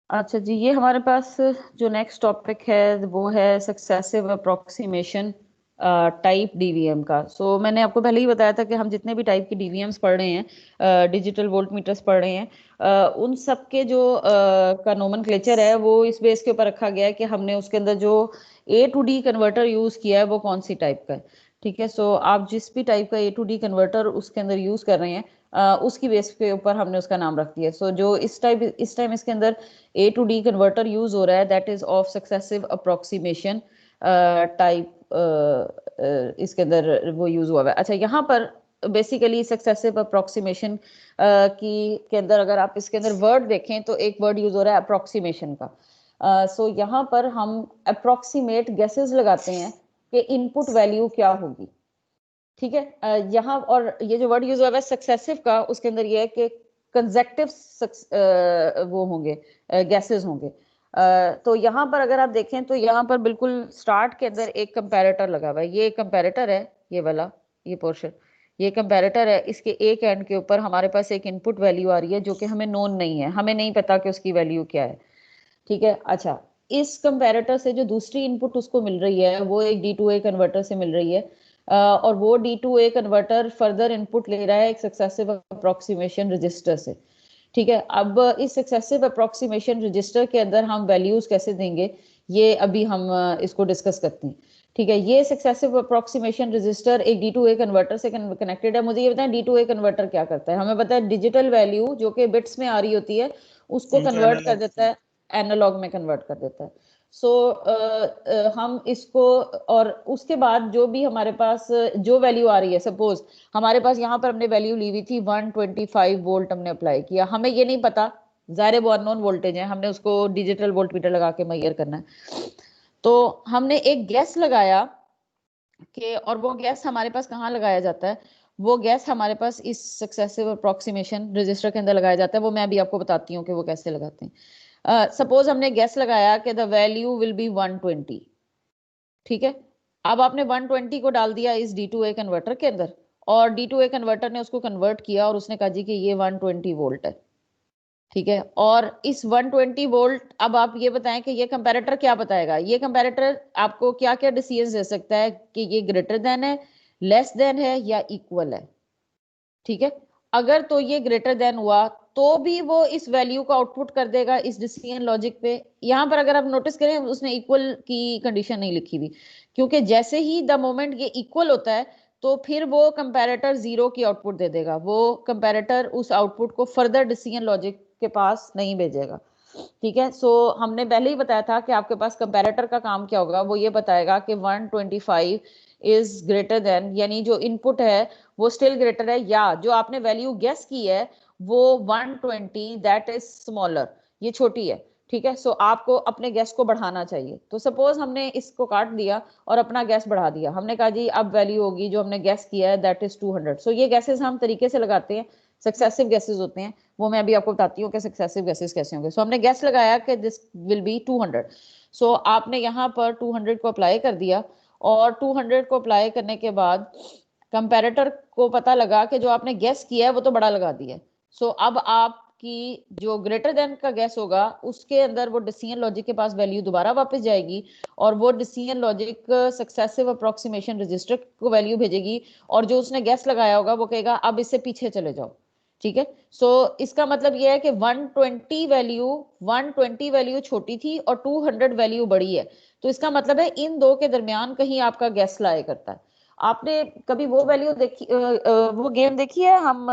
अच्छा जी, ये हमारे पास जो नेक्स्ट टॉपिक है वो है सक्सेसिव अप्रोक्सीमेशन टाइप डीवीएम का। मैंने आपको पहले ही बताया था कि हम जितने भी टाइप के डीवीएम्स पढ़ रहे हैं, डिजिटल वोल्ट मीटर्स पढ़ रहे हैं, उन सब के जो का नोमेनक्लेचर है वो इस बेस के ऊपर रखा गया है कि हमने उसके अंदर जो ए टू डी कन्वर्टर यूज किया है वो कौन सी टाइप का है। ठीक है, आप जिस भी टाइप का ए टू डी कन्वर्टर उसके अंदर यूज कर रहे हैं, उसकी बेस के ऊपर हमने उसका नाम रख दिया। जो इस टाइम इसके अंदर ए टू डी कन्वर्टर यूज हो रहा है, that is of successive approximation type, इसके अंदर वो यूज हुआ है। अच्छा, यहाँ पर बेसिकली सक्सेसिव अप्रोक्सीमेशन की के अंदर अगर आप इसके अंदर वर्ड देखें तो एक वर्ड यूज हो रहा है अप्रोक्सीमेशन का। यहाँ पर हम अप्रोक्सीमेट गेसेस लगाते हैं कि इनपुट वैल्यू क्या होगी। ठीक है, यहाँ और ये जो वर्ड यूज हुआ है सक्सेसिव का, उसके अंदर ये है कि कंजेक्टिव वो होंगे, गैसेस होंगे। तो यहाँ पर अगर आप देखें तो यहाँ पर बिल्कुल स्टार्ट के अंदर एक कंपैरेटर लगा हुआ है। ये कंपैरेटर है, ये वाला, ये पोर्शन, ये कंपैरेटर है। इसके एक एंड के ऊपर हमारे पास एक इनपुट वैल्यू आ रही है जो कि हमें नोन नहीं है, हमें नहीं पता कि उसकी वैल्यू क्या है। ठीक है, अच्छा, इस कंपैरेटर से जो दूसरी इनपुट उसको मिल रही है वो एक डी टू ए कन्वर्टर से मिल रही है, और वो D to A converter further input ले रहा है एक सक्सेसिव अप्रोक्सीमेशन रजिस्टर से। ठीक है, अब इस सक्सेसिव अप्रोक्सीमेशन रजिस्टर के अंदर हम वैल्यूज कैसे देंगे, ये अभी हम इसको डिस्कस करते हैं। ठीक है, ये सक्सेसिव अप्रोक्सीमेशन रजिस्टर एक डी टू ए कन्वर्टर से कनेक्टेड है। मुझे ये बताएं डी टू ए कन्वर्टर क्या करता है। हमें पता है डिजिटल वैल्यू जो कि बिट्स में आ रही होती है उसको उनको कन्वर्ट कर एनालॉग देता है, एनालॉग में कन्वर्ट कर देता है। हम इसको, और उसके बाद जो भी हमारे पास जो वैल्यू आ रही है, सपोज हमारे पास यहाँ पर हमने वैल्यू ली हुई थी 125 वोल्ट, हमने अप्लाई किया, हमें ये नहीं पता, ज़ाहिर वो अननोन वोल्टेज है, हमने उसको डिजिटल वोल्ट मीटर लगा के मेजर करना है। तो हमने एक गैस लगाया कि, और वो गैस हमारे पास कहाँ लगाया जाता है, वो गैस हमारे पास इस सक्सेसिव अप्रोक्सीमेशन रजिस्टर के अंदर लगाया जाता है। वो मैं अभी आपको बताती हूँ कि वो कैसे लगाते हैं। सपोज हमने गैस लगाया कि द वैल्यू विल बी 120। ठीक है, अब आपने 120 को डाल दिया इस डी टू ए कन्वर्टर के अंदर, और डी टू ए कन्वर्टर ने उसको कन्वर्ट किया और उसने कहा जी कि ये 120 वोल्ट है। ठीक है, और इस 120 वोल्ट, अब आप ये बताएं कि ये कंपैरेटर क्या बताएगा, ये कंपैरेटर आपको क्या क्या डिसीजन दे सकता है कि ये ग्रेटर देन है, लेस देन है, या इक्वल है। ठीक है, अगर तो ये ग्रेटर देन हुआ तो भी वो इस वैल्यू को आउटपुट कर देगा इस डिसीजन लॉजिक पे। यहां पर अगर आप नोटिस करें उसने इक्वल की कंडीशन नहीं लिखी हुई, क्योंकि जैसे ही द मोमेंट ये इक्वल होता है तो फिर वो कंपैरेटर जीरो की आउटपुट दे देगा, वो कंपैरेटर उस आउटपुट को फर्दर डिसीजन लॉजिक के पास नहीं भेजेगा। ठीक है, हमने पहले ही बताया था कि आपके पास कंपैरेटर का काम क्या होगा, वो ये बताएगा कि 125 इज ग्रेटर देन, यानी जो इनपुट है वो स्टिल ग्रेटर है, या जो आपने वैल्यू गेस की है वो 120 दैट इज स्मॉलर, ये छोटी है। ठीक है, आपको अपने गैस को बढ़ाना चाहिए। तो सपोज हमने इसको काट दिया और अपना गैस बढ़ा दिया, हमने कहा जी अब वैल्यू होगी जो हमने गैस किया है दैट इज 200। ये गैसेस हम तरीके से लगाते हैं, सक्सेसिव गैसेस होते हैं, वो मैं अभी आपको बताती हूँ कि सक्सेसिव गैसेस कैसे होंगे। हमने गैस लगाया कि दिस विल बी 200। आपने यहाँ पर 200 को अप्लाई कर दिया, और 200 को अप्लाई करने के बाद कंपैरेटर को पता लगा कि जो आपने गैस किया है वो तो बड़ा लगा दिया है। अब आपकी जो ग्रेटर देन का गैस होगा उसके अंदर वो डिसीजन लॉजिक के पास वैल्यू दोबारा वापस जाएगी, और वो decision logic successive approximation register को वैल्यू भेजेगी, और जो उसने गैस लगाया होगा वो कहेगा अब इससे पीछे चले जाओ। ठीक है, इसका मतलब ये है कि 120 वैल्यू छोटी थी और 200 वैल्यू बड़ी है। तो इसका मतलब है इन दो के दरमियान कहीं आपका गैस लाया करता है। आपने कभी वो वैल्यू देखी, वो गेम देखी है, हम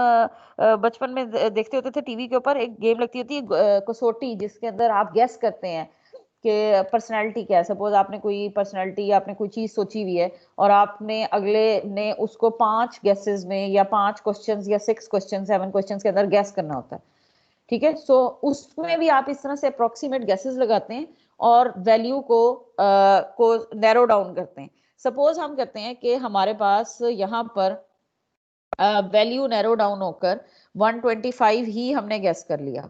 बचपन में देखते होते थे टीवी के ऊपर, एक गेम लगती होती है कसौटी, जिसके अंदर आप गैस करते हैं कि पर्सनालिटी क्या है। सपोज आपने कोई पर्सनालिटी, आपने कोई चीज सोची हुई है, और आपने अगले ने उसको 5 गेसेस में, या 5 क्वेश्चंस या 6 क्वेश्चन 7 क्वेश्चंस के अंदर गैस करना होता है। ठीक है, उसमें भी आप इस तरह से अप्रोक्सीमेट गैसेस लगाते हैं और वैल्यू को नैरो डाउन करते हैं। सपोज हम कहते हैं कि हमारे पास यहाँ पर वैल्यू नैरो डाउन होकर 125 ही हमने गैस कर लिया।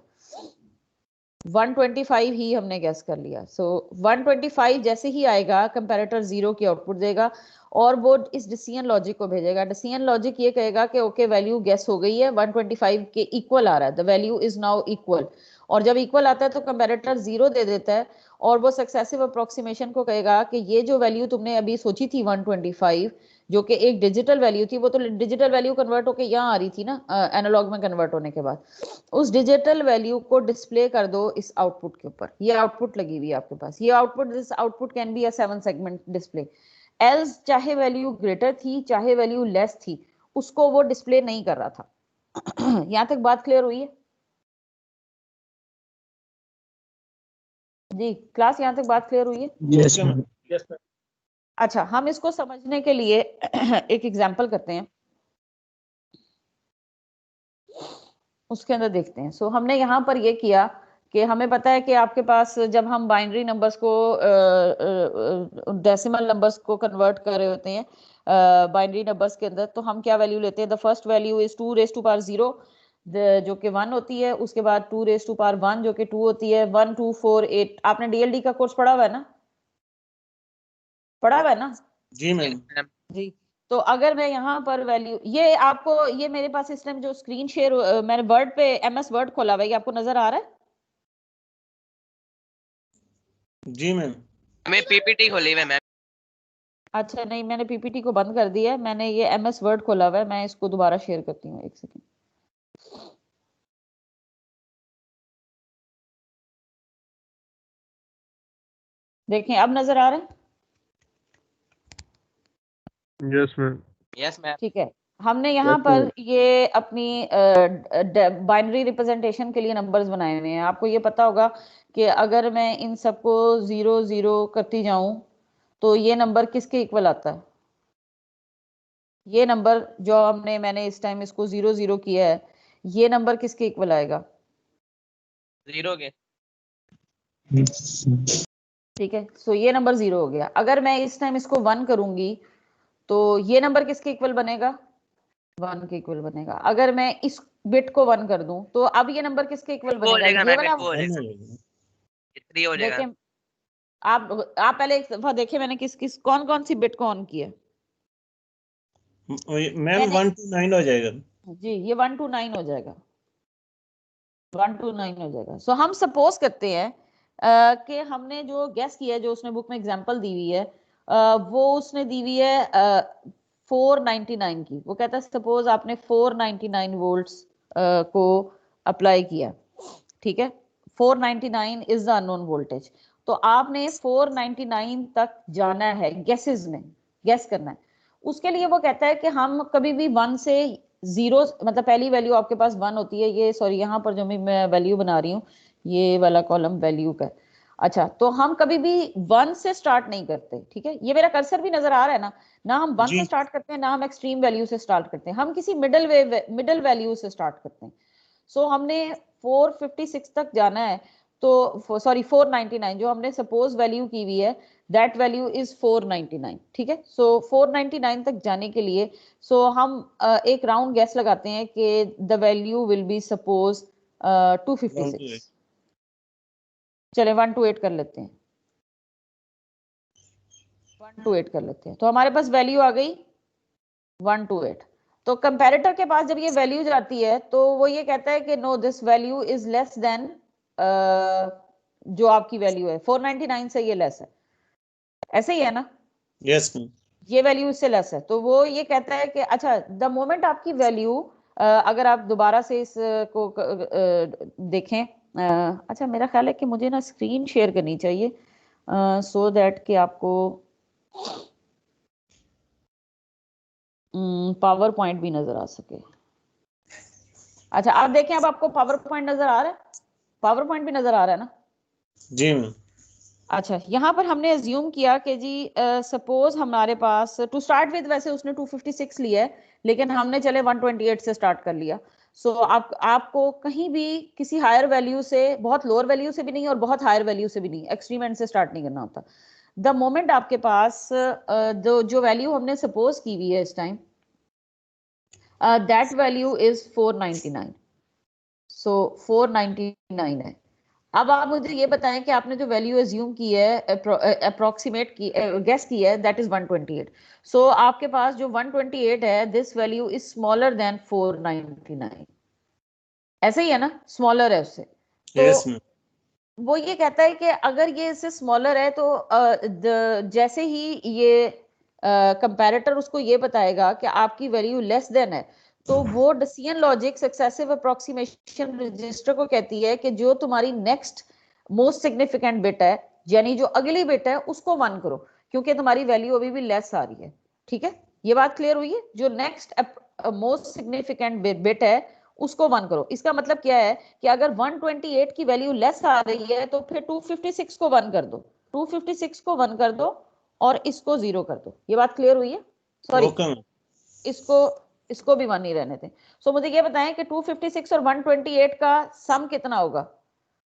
125 ही हमने गैस कर लिया। सो 125 जैसे ही आएगा कंपैरेटर 0 की आउटपुट देगा और वो इस डिसीजन लॉजिक को भेजेगा। डिसीजन लॉजिक ये कहेगा कि ओके वैल्यू गैस हो गई है, 125 के इक्वल आ रहा है, the value is now equal. और जब इक्वल आता है तो कंपैरेटर 0 दे देता है और वो सक्सेसिव अप्रोक्सीमेशन को कहेगा कि ये जो वैल्यू तुमने अभी सोची थी 125, जो कि एक डिजिटल वैल्यू थी, वो तो डिजिटल वैल्यू कन्वर्ट होके यहाँ आ रही थी ना एनालॉग में कन्वर्ट होने के बाद, उस डिजिटल वैल्यू को डिस्प्ले कर दो इस आउटपुट के ऊपर। ये आउटपुट लगी हुई है आपके पास, ये output, this output can be a 7 segment display. Else चाहे वैल्यू ग्रेटर थी चाहे वैल्यू लेस थी, उसको वो डिस्प्ले नहीं कर रहा था। यहां तक बात क्लियर हुई है जी? क्लास यहां तक बात क्लियर हुई है? Yes ma'am. अच्छा, हम इसको समझने के लिए एक एग्जांपल करते हैं, उसके अंदर देखते हैं। सो हमने यहाँ पर ये किया कि हमें पता है कि आपके पास जब हम बाइनरी नंबर्स को डेसिमल नंबर्स को कन्वर्ट कर रहे होते हैं बाइनरी नंबर्स के अंदर, तो हम क्या वैल्यू लेते हैं? The first value is 2 raise to power 0 जो कि 1 होती है, उसके बाद 2 रेज टू पावर 1 जो कि 2 होती है, 1 2 4 8। आपने डीएलडी का कोर्स पढ़ा हुआ है ना? पढ़ा हुआ है ना? जी मैम। जी। तो अगर मैं यहाँ पर वैल्यू, ये आपको, ये मेरे पास इस टाइम जो स्क्रीन शेयर मैंने वर्ड पे एमएस वर्ड खोला हुआ है, ये आपको नजर आ रहा है? जी मैम। हमें पीपीटी खोली हुई है मैम। अच्छा नहीं, मैंने पीपीटी को बंद कर दिया है, मैंने ये एमएस वर्ड खोला हुआ है, मैं इसको दोबारा शेयर करती हूँ, एक सेकंड। देखें अब नजर आ रहा है? Yes ma'am. Yes ma'am. ठीक है। हमने यहाँ पर ये अपनी बाइनरी रिप्रेजेंटेशन के लिए नंबर्स बनाए हुए हैं। आपको ये पता होगा कि अगर मैं इन सबको 0 0 करती जाऊं तो ये नंबर किसके इक्वल आता है? ये नंबर जो मैंने इस टाइम इसको 0 0 किया है, ये नंबर किसके इक्वल आएगा? 0 के। ठीक है। सो ये नंबर 0 हो गया। अगर मैं इस टाइम इसको 1 करूंगी तो ये नंबर किसके इक्वल बनेगा? 1 के इक्वल बनेगा। अगर मैं इस बिट को 1 कर दूं तो अब ये नंबर किसके इक्वल वो हो बनेगा? जाएगा ये मैम, वाला। वो हो जाएगा, 3 हो जाएगा। देखिए, आप पहले एक दफा देखिए मैंने किस किस कौन कौन सी बिट को ऑन किया। मैम 1 to 9 हो जाएगा। जी, ये 1 to 9 हो जाएगा, 1 to 9 हो जाएगा। सो हम सपोज करते हैं कि हमने जो गैस किया है, जो उसने बुक में एग्जांपल दी हुई है, वो उसने दी हुई है 499 की। वो कहता है सपोज आपने 499 वोल्ट्स को अप्लाई किया, ठीक है? 499 इज द अननोन वोल्टेज। तो आपने 499 तक जाना है, गैसेस में गैस करना है। उसके लिए वो कहता है कि हम कभी भी 1 से 0, मतलब पहली वैल्यू आपके पास 1 होती है, ये सॉरी यहाँ पर जो मैं वैल्यू बना रही हूँ, ये वाला कॉलम वैल्यू का। अच्छा, तो हम कभी भी 1 से स्टार्ट नहीं करते, ठीक है? ये मेरा कर्सर भी नजर आ रहा है ना? ना हम 1 से स्टार्ट करते हैं, ना हम एक्सट्रीम वैल्यू से स्टार्ट करते हैं, हम किसी मिडल वैल्यू से स्टार्ट करते हैं। सो हमने 456 तक जाना है, तो सॉरी 499 जो हमने सपोज वैल्यू की हुई है, दैट वैल्यू इज 499, ठीक है? सो 499 तक जाने के लिए हम एक राउंड गैस लगाते हैं कि the value will be suppose 256। चले 128 कर लेते हैं, 128 कर लेते हैं, तो हमारे पास वैल्यू आ गई 128। तो कंपैरेटर के पास जब ये वैल्यू जाती है तो वो ये कहता है कि no, this value is less than जो आपकी वैल्यू है 499 से, ये लेस है। ऐसे ही है ना? Yes ma'am. ये वैल्यू इससे लेस है, तो वो ये कहता है कि अच्छा, द मोमेंट आपकी वैल्यू, अगर आप दोबारा से इस को देखें, अच्छा मेरा ख्याल है कि मुझे ना स्क्रीन शेयर करनी चाहिए सो दैट कि आपको पावर पॉइंट भी नजर आ सके। अच्छा, आप देखें, अब आपको पावर पॉइंट नजर आ रहा है? पावर पॉइंट भी नजर आ रहा है ना? जी मैम। अच्छा, यहाँ पर हमने अज्यूम किया कि जी सपोज हमारे पास टू स्टार्ट विद, वैसे उसने 256 लिया है, लेकिन हमने चले 128 से स्टार्ट कर लिया। सो आपको कहीं भी किसी हायर वैल्यू से, बहुत लोअर वैल्यू से भी नहीं और बहुत हायर वैल्यू से भी नहीं, एक्सट्रीम एंड से स्टार्ट नहीं करना होता। द मोमेंट आपके पास जो वैल्यू हमने सपोज की हुई है इस टाइम, दैट वैल्यू इज 499। सो 499 है। अब आप मुझे ये बताएं कि आपने जो वैल्यू एज्यूम की है, अप्रोक्सीमेट की, गेस की है, दैट इज 128. सो आपके पास जो 128 है, this value is smaller than 499. ऐसे ही है ना, स्मॉलर है उससे. तो यस मैम. वो ये कहता है कि अगर ये इससे स्मॉलर है तो जैसे ही ये कंपैरेटर उसको ये बताएगा कि आपकी वैल्यू लेस देन है, तो वो decision logic successive approximation register को कहती है कि जो तुम्हारी नेक्स्ट मोस्ट सिग्निफिकेंट बिट है, यानी जो अगली बिट है, उसको 1 करो, क्योंकि तुम्हारी वैल्यू अभी भी लेस आ रही है. ठीक है, ये बात क्लियर हुई है? जो नेक्स्ट मोस्ट सिग्निफिकेंट बिट है उसको 1 करो. इसका मतलब क्या है कि अगर 128 की वैल्यू लेस आ रही है तो फिर 256 को 1 कर दो, 256 को 1 कर दो और इसको 0 कर दो. ये बात क्लियर हुई है? Sorry, okay ma'am. इसको भी 1 ही रहने दें. सो मुझे ये बताएं कि 256 और 128 का सम कितना होगा?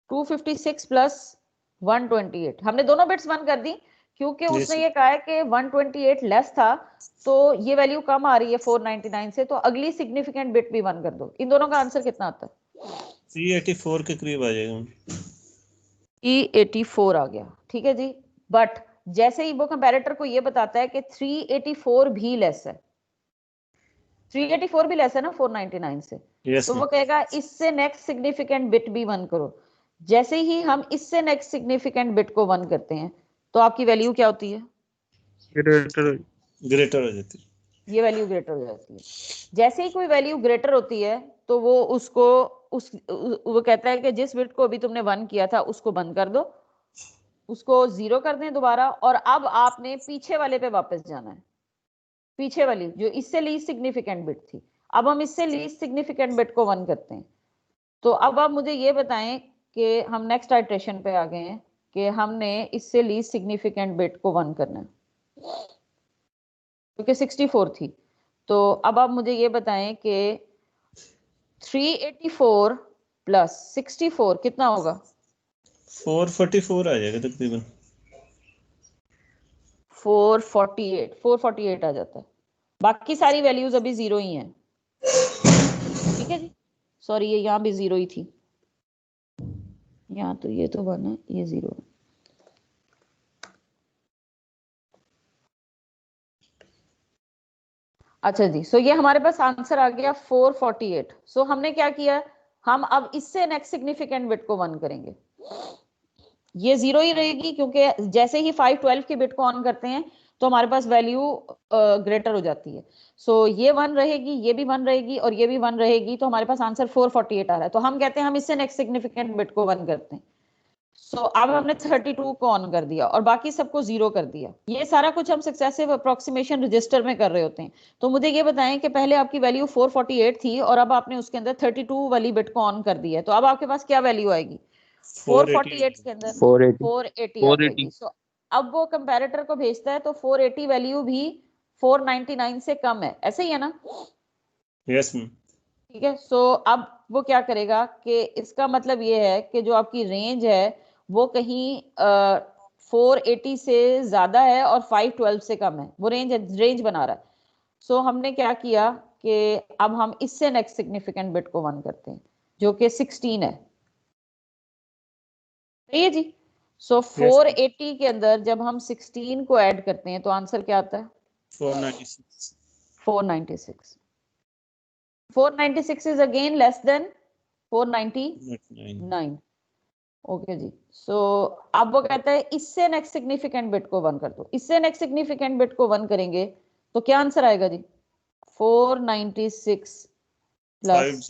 256 प्लस 128. हमने दोनों बिट्स 1 कर दी क्योंकि Yes, उसने sir. ये कहा है कि 128 लेस था, तो ये वैल्यू कम आ रही है 499 से, तो अगली सिग्निफिकेंट बिट भी 1 कर दो. इन दोनों का आंसर कितना आता है? 384 के करीब आ जाएगा मैम. 384 आ गया. ठीक है जी. बट जैसे ही वो कंपैरेटर को ये बताता है कि 384 भी लेस है, 384 भी लेस है ना 499 से, Yes, तो वो मैम. कहेगा इससे नेक्स्ट सिग्निफिकेंट बिट भी 1 करो. जैसे ही हम इससे नेक्स्ट सिग्निफिकेंट बिट को 1 करते हैं तो आपकी वैल्यू क्या होती है? ग्रेटर हो जाती है. ये वैल्यू ग्रेटर हो जाती है. जैसे ही कोई वैल्यू ग्रेटर होती है तो वो उसको वो कहता है कि जिस बिट को अभी तुमने 1 किया था उसको बंद कर दो, उसको 0 कर दें दोबारा, और अब आपने पीछे वाले पे वापस जाना है. पीछे वाली जो इससे लीस्ट सिग्निफिकेंट बिट थी, अब हम इससे लीस्ट सिग्निफिकेंट बिट को 1 करते हैं. तो अब आप मुझे ये बताएं कि हम नेक्स्ट आइट्रेशन पे आ गए हैं कि हमने इससे लीस्ट सिग्निफिकेंट बिट को 1 करना है, क्योंकि 64 थी. तो अब आप मुझे ये बताएं कि 384 प्लस 64 कितना होगा? 444 आ जाएगा तकरीबन. 448 आ जाता है. बाकी सारी वैल्यूज अभी 0 ही हैं. ठीक है जी. सॉरी, ये यहाँ भी 0 ही थी. यहाँ तो ये तो 1 है, ये 0 है. अच्छा जी. सो ये हमारे पास आंसर आ गया 448. सो हमने क्या किया, हम अब इससे नेक्स्ट सिग्निफिकेंट बिट को 1 करेंगे. ये 0 ही रहेगी क्योंकि जैसे ही 512 के बिट को ऑन करते हैं तो हमारे पास वैल्यू ग्रेटर हो जाती है. सो ये 1 रहेगी, ये भी 1 रहेगी और ये भी 1 रहेगी, तो हमारे पास आंसर 448 आ रहा है. तो हम कहते हैं हम इससे नेक्स्ट सिग्निफिकेंट बिट को 1 करते हैं. सो अब हमने 32 को ऑन कर दिया और बाकी सबको 0 कर दिया. ये सारा कुछ हम सक्सेसिव अप्रोक्सीमेशन रजिस्टर में कर रहे होते हैं. तो मुझे ये बताएं कि पहले आपकी वैल्यू 448 थी और अब आपने उसके अंदर 32 वाली बिट को ऑन कर दिया है, तो अब आपके पास क्या वैल्यू आएगी? 448 के अंदर 480 आ जाएगी. सो अब वो कंपैरेटर को भेजता है तो 480 वैल्यू भी 499 से कम है. ऐसे ही है ना? Yes ma'am. ठीक है. सो अब वो क्या करेगा कि इसका मतलब ये है कि जो आपकी रेंज है वो कहीं 480 से ज्यादा है और 512 से कम है. वो रेंज बना रहा है. सो हमने क्या किया कि अब हम इससे नेक्स्ट सिग्निफिकेंट बिट को 1 करते हैं, जो कि 16 है. सही है जी. सो 480 के अंदर जब हम 16 को ऐड करते हैं तो आंसर क्या आता है? 496. 496. 496 is again less than 499. Okay जी. सो अब वो कहता है इससे नेक्स्ट सिग्निफिकेंट बिट को 1 कर दो. इससे नेक्स्ट सिग्निफिकेंट बिट को 1 करेंगे तो क्या आंसर आएगा जी? 496 plus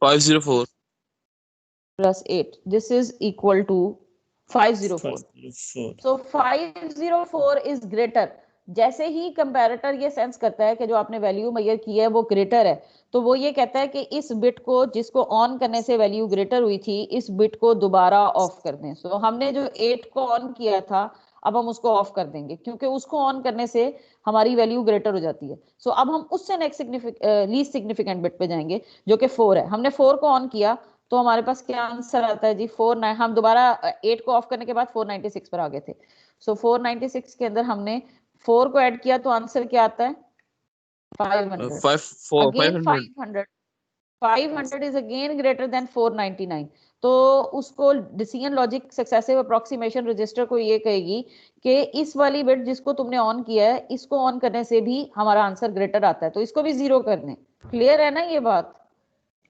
504 plus 8. This is equal to 504. 504. So 504 is greater. जैसे ही कंपैरेटर ये सेंस करता है कि जो आपने वैल्यू मेजर की है वो ग्रेटर है, तो वो ये कहता है कि इस बिट को जिसको ऑन करने से वैल्यू ग्रेटर हुई थी, इस बिट को दोबारा ऑफ कर दें. सो हमने जो 8 को ऑन किया था अब हम उसको ऑफ कर देंगे क्योंकि उसको ऑन करने से हमारी वैल्यू ग्रेटर हो जाती है. सो अब हम उससे नेक्स्ट लीस्ट सिग्निफिकेंट बिट पे जाएंगे जो कि 4 है. हमने 4 को ऑन किया तो हमारे पास क्या आंसर आता है जी? 49. हम दोबारा 8 को ऑफ करने के बाद 496 पर आ गए थे. सो 496 के अंदर हमने 4 को ऐड किया तो आंसर क्या आता है? 500. 500. 500 इज अगेन ग्रेटर देन 499, तो उसको decision logic successive approximation register को ये कहेगी कि इस वाली बिट जिसको तुमने ऑन किया है, इसको ऑन करने से भी हमारा आंसर ग्रेटर आता है, तो इसको भी 0 करने। क्लियर है ना ये बात?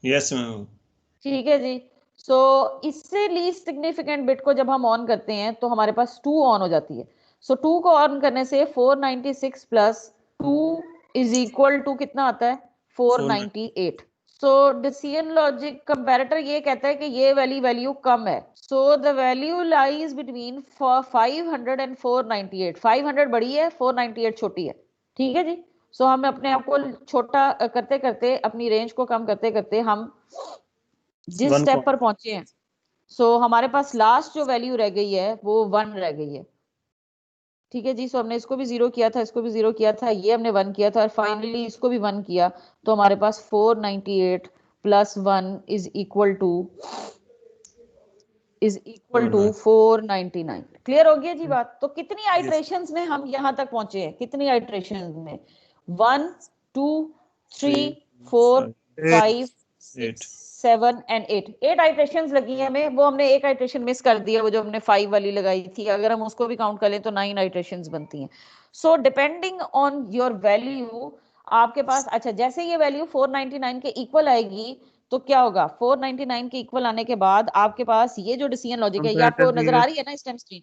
Yes ma'am. ठीक है जी। सो इससे लीस्ट सिग्निफिकेंट बिट को जब हम ऑन करते हैं तो हमारे पास 2 ऑन हो जाती है। सो 2 को ऑन करने से 496 प्लस 2 इज इक्वल टू कितना आता है? 498। सो डिसीजन लॉजिक कंपैरेटर ये कहता है कि ये वाली वैल्यू कम है, so the value lies between 500 and 498। 500 बड़ी है, 498 छोटी है। ठीक है जी। सो हम अपने आप को छोटा करते करते, अपनी रेंज को कम करते करते हम जिस स्टेप पर पहुंचे हैं, सो हमारे पास लास्ट जो वैल्यू रह गई है वो 1 रह गई है। ठीक है जी। सो हमने इसको भी 0 किया था, इसको भी 0 किया था, ये हमने 1 किया था और फाइनली इसको भी 1 किया, तो हमारे पास 498 plus 1 is equal to 499। Clear हो गया जी बात? तो कितनी आइटरेशंस में हम यहाँ तक पहुंचे हैं? कितनी आइटरेशंस में? 1 2 3 4 5 6 7 एंड 8। 8 आइटरेशंस लगी हैं हमें। वो हमने एक आइटरेशन मिस कर दिया, वो जो हमने 5 वाली लगाई थी, अगर हम उसको भी काउंट कर लें तो 9 आइटरेशंस बनती हैं। So depending on your value आपके पास, अच्छा जैसे ये वैल्यू 499 के इक्वल आएगी तो क्या होगा? 499 के इक्वल आने के बाद आपके पास ये जो डिसीजन लॉजिक है, ये आपको नजर आ रही है ना इस time screen?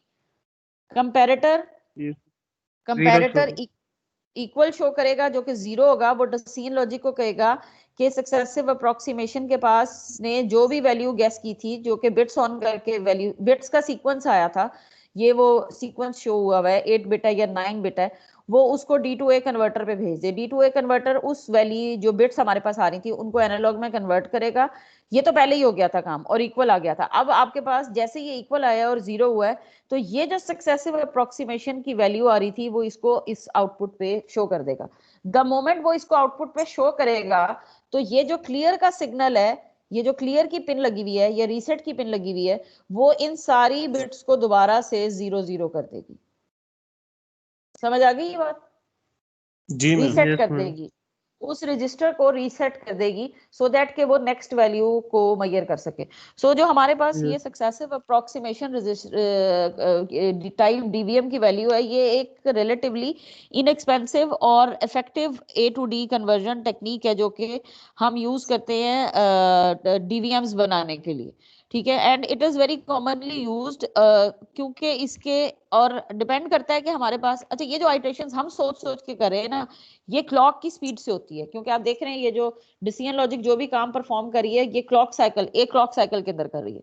Comparator equal show करेगा, जो कि 0 होगा। वो डिसीजन लॉजिक को कहेगा कि सक्सेसिव अप्रोक्सीमेशन के पास ने जो भी वैल्यू गेस की थी, जो कि बिट्स ऑन करके वैल्यू, बिट्स का सीक्वेंस आया था, ये वो सीक्वेंस शो हुआ है 8 बिट है या 9 बिट है, वो उसको D2A कन्वर्टर पे भेज दे। D2A कन्वर्टर उस वैल्यू जो बिट्स हमारे पास आ रही थी उनको एनालॉग में कन्वर्ट करेगा। ये तो पहले ही हो गया था काम और इक्वल आ गया था। अब आपके पास जैसे ये इक्वल आया और 0 हुआ है, तो ये जो सक्सेसिव अप्रोक्सीमेशन की वैल्यू आ रही थी वो इसको इस आउटपुट पे शो कर देगा। द मोमेंट वो इसको आउटपुट पे शो करेगा तो ये जो क्लियर का सिग्नल है, ये जो क्लियर की पिन लगी हुई है या रीसेट की पिन लगी हुई है, वो इन सारी बिट्स को दोबारा से 0 कर देगी। समझ आ गई ये बात? जी मैम। रीसेट कर देगी, उस रजिस्टर को रीसेट कर देगी सो दैट के वो नेक्स्ट वैल्यू को मेजर कर सके। सो जो हमारे पास ये सक्सेसिव अप्रोक्सीमेशन टाइप डीवीएम की वैल्यू है, ये एक रिलेटिवली इनएक्सपेंसिव और effective A to D conversion technique है जो कि हम यूज करते हैं डीवीएम्स बनाने के लिए। ठीक है। And it is very commonly used क्योंकि इसके और डिपेंड करता है कि हमारे पास, अच्छा ये जो आइटरेशंस हम सोच सोच के कर रहे हैं ना, ये क्लॉक की स्पीड से होती है, क्योंकि आप देख रहे हैं ये जो डिसीजन लॉजिक जो भी काम परफॉर्म कर रही है, ये क्लॉक साइकिल, एक क्लॉक साइकिल के अंदर कर रही है।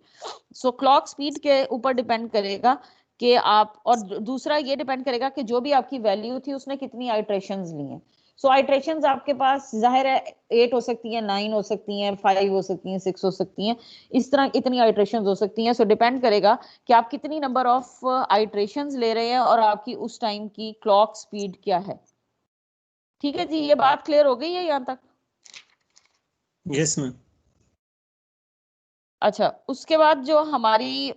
सो क्लॉक स्पीड के ऊपर डिपेंड करेगा कि आप, और दूसरा ये डिपेंड करेगा कि जो भी आपकी वैल्यू थी उसने कितनी आइटरेशंस ली हैं। सो आइटरेशंस आपके पास जाहिर है 8 हो सकती हैं, 9 हो सकती हैं, 5 हो सकती हैं, 6 हो सकती हैं, इस तरह इतनी आइटरेशंस हो सकती हैं। सो डिपेंड करेगा कि आप कितनी नंबर ऑफ आइटरेशंस ले रहे हैं और आपकी उस टाइम की क्लॉक स्पीड क्या है। ठीक है जी। ये बात क्लियर हो गई है यहां तक? Yes ma'am. अच्छा, उसके बाद जो हमारी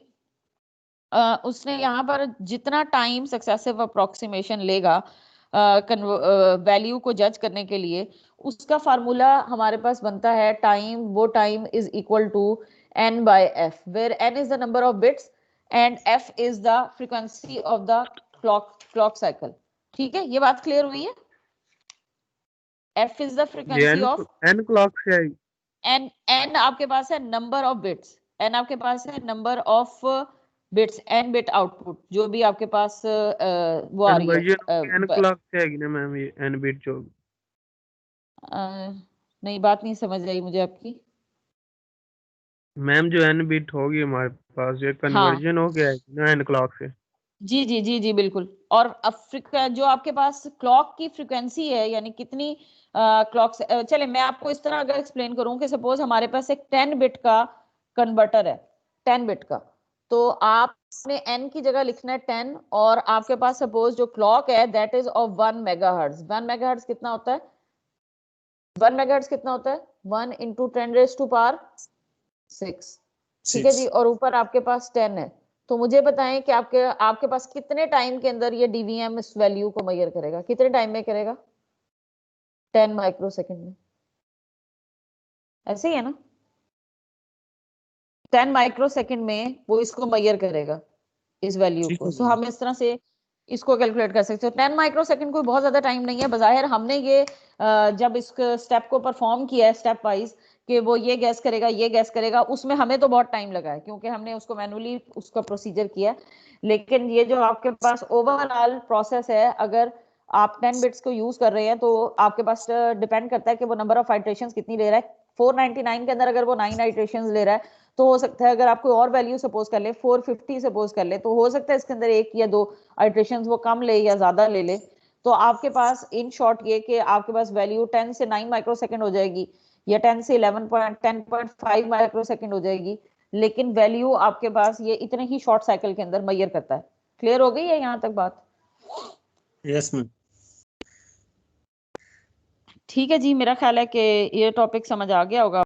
उसने यहाँ पर जितना टाइम सक्सेसिव अप्रोक्सीमेशन लेगा वैल्यू को जज करने के लिए, उसका फार्मूला हमारे पास बनता है टाइम, वो time is equal to n/f, where n is the number of bits and f is the frequency of the clock cycle. ठीक है, ये बात क्लियर हुई है? f is the frequency of n clock से आई। n आपके पास है नंबर ऑफ बिट्स, n आपके पास है number of bits, n bit output जो भी आपके पास वो आ रही है। n क्लॉक से आएगी ना मैम, ये n बिट जो। नहीं, बात नहीं समझ आई मुझे आपकी। मैम जो n बिट होगी हमारे पास, ये कन्वर्जन हो गया है ना n क्लॉक से। जी जी जी जी बिल्कुल। और जो आपके पास क्लॉक की फ्रीक्वेंसी है, यानी कितनी क्लॉक, चले मैं आपको इस तरह अगर एक्सप्लेन करूं कि सपोज हमारे पास एक 10 बिट का कन्वर्टर है, 10 बिट का, तो आपने n की जगह लिखना है 10, और आपके पास सपोज जो क्लॉक है that is of 1 megahertz. 1 megahertz कितना होता है? 1 मेगाहर्ट्ज कितना होता है? 1 × 10⁻⁶। ठीक है जी। और ऊपर आपके पास 10 है, तो मुझे बताएं कि आपके पास कितने टाइम के अंदर ये डीवीएम इस वैल्यू को मेजर करेगा? कितने टाइम में करेगा? 10 माइक्रोसेकंड में। ऐसे ही है ना, 10 माइक्रोसेकंड में वो इसको मेजर करेगा इस वैल्यू ठीक को। है सो मैम। हम इस तरह से इसको कैलकुलेट कर सकते हो। 10 माइक्रोसेकंड कोई बहुत ज्यादा टाइम नहीं है बज़ाहिर। हमने ये जब इस स्टेप को परफॉर्म किया है स्टेप वाइज कि वो ये गैस करेगा ये गैस करेगा, उसमें हमें तो बहुत टाइम लगा है क्योंकि हमने उसको मैनुअली उसका प्रोसीजर किया है। लेकिन ये जो आपके पास ओवरऑल प्रोसेस है, अगर आप 10 बिट्स को यूज कर रहे हैं तो आपके पास डिपेंड करता है कि वो नंबर ऑफ आइट्रेशंस कितनी ले रहा है। 499 के अंदर अगर वो 9 आइट्रेशंस ले रहा है तो हो सकता है अगर आप कोई और वैल्यू सपोज कर ले 450 सपोज कर ले, तो हो सकता है इसके अंदर 1 या 2 आइट्रेशंस वो कम ले या ज्यादा ले ले। तो आपके पास इन शॉर्ट ये कि आपके पास वैल्यू 10 से 9 माइक्रोसेकंड हो जाएगी या 10 से 10.5 माइक्रोसेकंड हो जाएगी, लेकिन वैल्यू आपके पास ये इतने ही शॉर्ट साइकिल के अंदर मेजर करता है। क्लियर हो गई है यहाँ तक बात? Yes ma'am. ठीक है जी, मेरा ख्याल है कि ये टॉपिक समझ आ गया होगा।